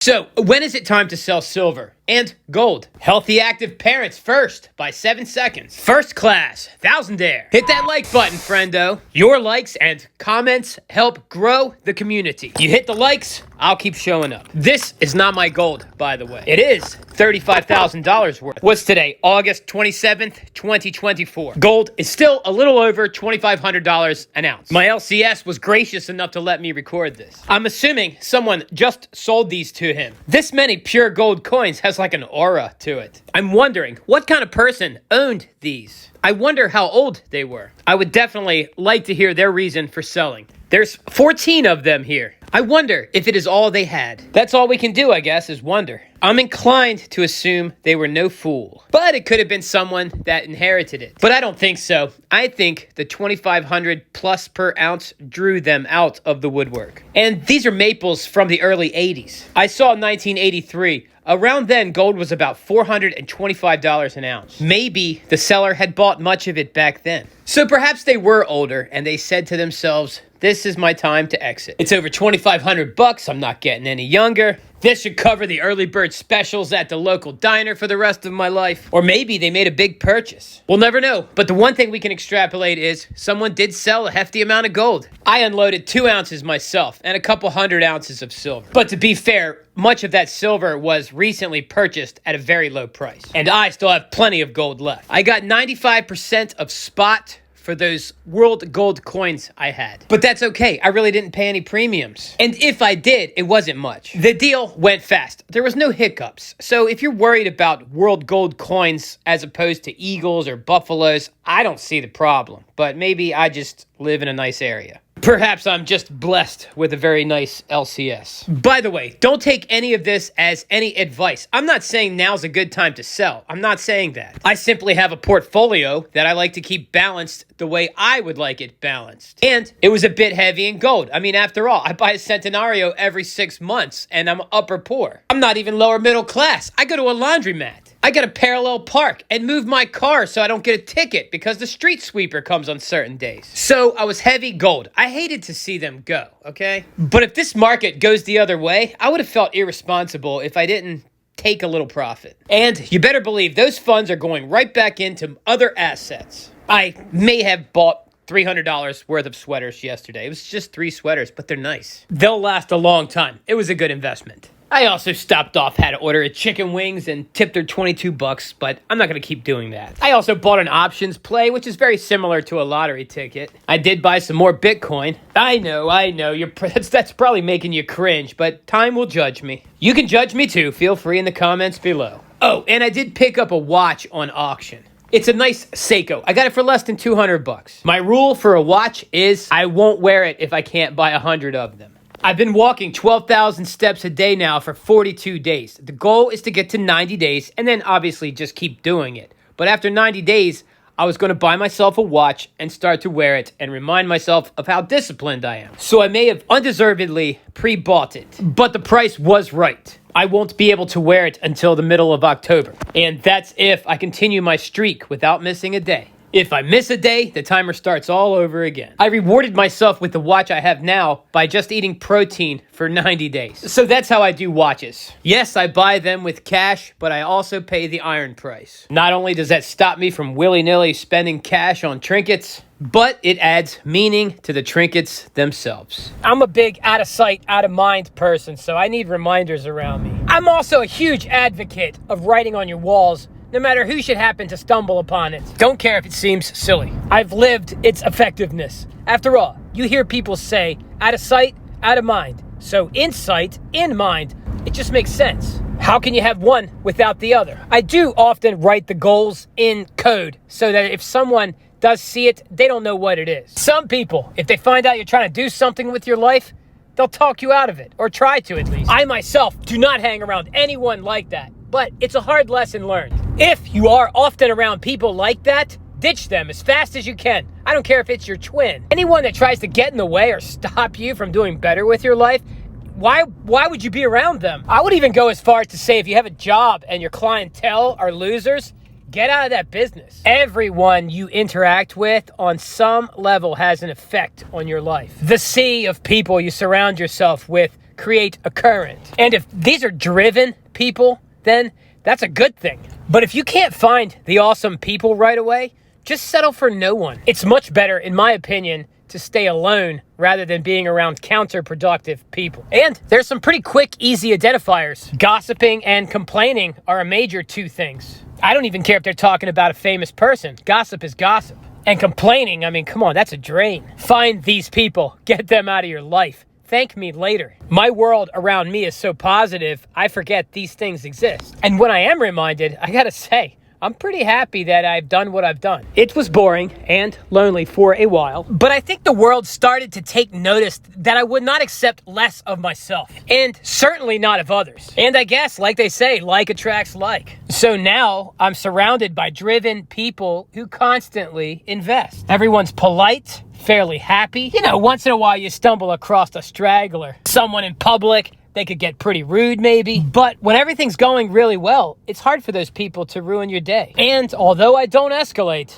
So, when is it time to sell silver and gold? Healthy active parents first by 7 seconds. First class, thousandaire. Hit that like button, friendo. Your likes and comments help grow the community. You hit the likes, I'll keep showing up. This is not my gold, by the way. It is $35,000 worth. What's today? August 27th, 2024. Gold is still a little over $2,500 an ounce. My LCS was gracious enough to let me record this. I'm assuming someone just sold these to him. This many pure gold coins has like an aura to it. I'm wondering what kind of person owned these. I wonder how old they were. I would definitely like to hear their reason for selling. There's 14 of them here. I wonder if it is all they had. That's all we can do, I guess, is wonder. I'm inclined to assume they were no fool. But it could have been someone that inherited it. But I don't think so. I think the 2,500 plus per ounce drew them out of the woodwork. And these are maples from the early 80s. I saw 1983. Around then, gold was about $425 an ounce. Maybe the seller had bought much of it back then. So perhaps they were older and they said to themselves, this is my time to exit. It's over $2,500. I'm not getting any younger. This should cover the early bird specials at the local diner for the rest of my life. Or maybe they made a big purchase. We'll never know. But the one thing we can extrapolate is someone did sell a hefty amount of gold. I unloaded 2 ounces myself and a couple 100 ounces of silver. But to be fair, much of that silver was recently purchased at a very low price. And I still have plenty of gold left. I got 95% of spot for those world gold coins I had. But that's okay. I really didn't pay any premiums. And if I did, it wasn't much. The deal went fast. There was no hiccups. So if you're worried about world gold coins as opposed to eagles or buffaloes, I don't see the problem. But maybe I just live in a nice area. Perhaps I'm just blessed with a very nice LCS. By the way, don't take any of this as any advice. I'm not saying now's a good time to sell. I'm not saying that. I simply have a portfolio that I like to keep balanced the way I would like it balanced. And it was a bit heavy in gold. I mean, after all, I buy a Centenario every 6 months and I'm upper poor. I'm not even lower middle class. I go to a laundromat. I gotta parallel park and move my car so I don't get a ticket because the street sweeper comes on certain days. So I was heavy gold. I hated to see them go, okay? But if this market goes the other way, I would have felt irresponsible if I didn't take a little profit. And you better believe those funds are going right back into other assets. I may have bought $300 worth of sweaters yesterday. It was just 3 sweaters, but they're nice. They'll last a long time. It was a good investment. I also stopped off, had to order a chicken wings and tipped her $22, but I'm not going to keep doing that. I also bought an options play, which is very similar to a lottery ticket. I did buy some more Bitcoin. I know, that's probably making you cringe, but time will judge me. You can judge me too. Feel free in the comments below. Oh, and I did pick up a watch on auction. It's a nice Seiko. I got it for less than $200. My rule for a watch is I won't wear it if I can't buy 100 of them. I've been walking 12,000 steps a day now for 42 days. The goal is to get to 90 days and then obviously just keep doing it. But after 90 days, I was going to buy myself a watch and start to wear it and remind myself of how disciplined I am. So I may have undeservedly pre-bought it, but the price was right. I won't be able to wear it until the middle of October. And that's if I continue my streak without missing a day. If I miss a day, the timer starts all over again. I rewarded myself with the watch I have now by just eating protein for 90 days. So that's how I do watches. Yes, I buy them with cash, but I also pay the iron price. Not only does that stop me from willy-nilly spending cash on trinkets, but it adds meaning to the trinkets themselves. I'm a big out of sight, out of mind person, so I need reminders around me. I'm also a huge advocate of writing on your walls, no matter who should happen to stumble upon it. Don't care if it seems silly. I've lived its effectiveness. After all, you hear people say, out of sight, out of mind. So in sight, in mind, it just makes sense. How can you have one without the other? I do often write the goals in code so that if someone does see it, they don't know what it is. Some people, if they find out you're trying to do something with your life, they'll talk you out of it, or try to at least. I myself do not hang around anyone like that, but it's a hard lesson learned. If you are often around people like that, ditch them as fast as you can. I don't care if it's your twin. Anyone that tries to get in the way or stop you from doing better with your life, why would you be around them? I would even go as far as to say if you have a job and your clientele are losers, get out of that business. Everyone you interact with on some level has an effect on your life. The sea of people you surround yourself with create a current. And if these are driven people, then that's a good thing. But if you can't find the awesome people right away, just settle for no one. It's much better, in my opinion, to stay alone rather than being around counterproductive people. And there's some pretty quick, easy identifiers. Gossiping and complaining are a major two things. I don't even care if they're talking about a famous person. Gossip is gossip. And complaining, I mean, come on, that's a drain. Find these people, get them out of your life. Thank me later. My world around me is so positive, I forget these things exist. And when I am reminded, I gotta say, I'm pretty happy that I've done what I've done. It was boring and lonely for a while, but I think the world started to take notice that I would not accept less of myself, and certainly not of others. And I guess, like they say, like attracts like. So now I'm surrounded by driven people who constantly invest. Everyone's polite, fairly happy. You know, once in a while you stumble across a straggler, someone in public. They could get pretty rude maybe, but when everything's going really well, it's hard for those people to ruin your day. And although I don't escalate,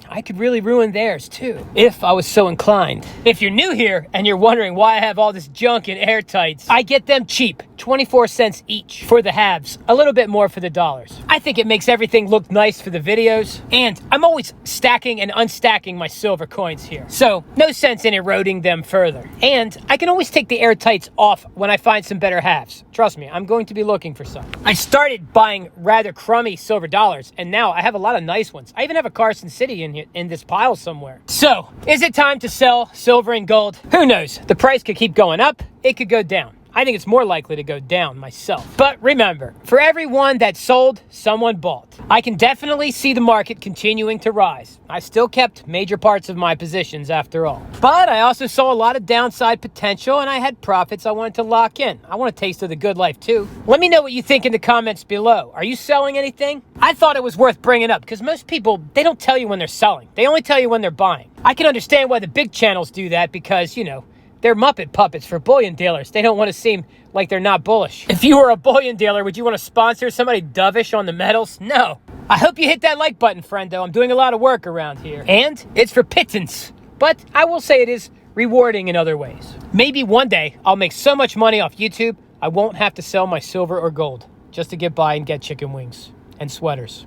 I could really ruin theirs too, if I was so inclined. If you're new here and you're wondering why I have all this junk in airtights, I get them cheap, 24 cents each for the halves, a little bit more for the dollars. I think it makes everything look nice for the videos, and I'm always stacking and unstacking my silver coins here. So no sense in eroding them further. And I can always take the airtights off when I find some better halves. Trust me, I'm going to be looking for some. I started buying rather crummy silver dollars, and now I have a lot of nice ones. I even have a Carson City in this pile somewhere. So, is it time to sell silver and gold? Who knows? The price could keep going up, it could go down. I think it's more likely to go down myself. But remember, for everyone that sold, someone bought. I can definitely see the market continuing to rise. I still kept major parts of my positions after all. But I also saw a lot of downside potential, and I had profits I wanted to lock in. I want a taste of the good life too. Let me know what you think in the comments below. Are you selling anything? I thought it was worth bringing up because most people, they don't tell you when they're selling. They only tell you when they're buying. I can understand why the big channels do that because, you know, they're Muppet puppets for bullion dealers. They don't want to seem like they're not bullish. If you were a bullion dealer, would you want to sponsor somebody dovish on the metals? No. I hope you hit that like button, friendo. I'm doing a lot of work around here. And it's for pittance. But I will say it is rewarding in other ways. Maybe one day I'll make so much money off YouTube, I won't have to sell my silver or gold just to get by and get chicken wings and sweaters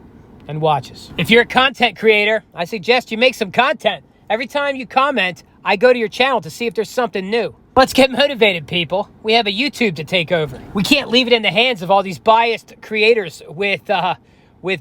and watches. If you're a content creator, I suggest you make some content. Every time you comment, I go to your channel to see if there's something new. Let's get motivated, people. We have a YouTube to take over. We can't leave it in the hands of all these biased creators with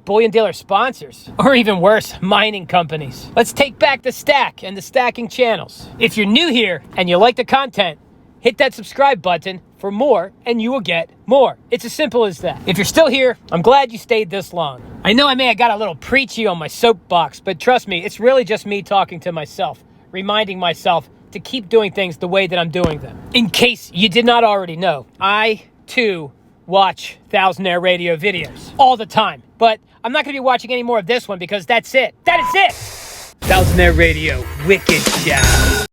bullion dealer sponsors, or even worse, mining companies. Let's take back the stack and the stacking channels. If you're new here and you like the content, hit that subscribe button for more and you will get more. It's as simple as that. If you're still here, I'm glad you stayed this long. I know I may have got a little preachy on my soapbox, but trust me, it's really just me talking to myself, reminding myself to keep doing things the way that I'm doing them. In case you did not already know, I too watch Thousandaire Radio videos all the time, but I'm not gonna be watching any more of this one because that's it. That is it! Thousandaire Radio, wicked shout.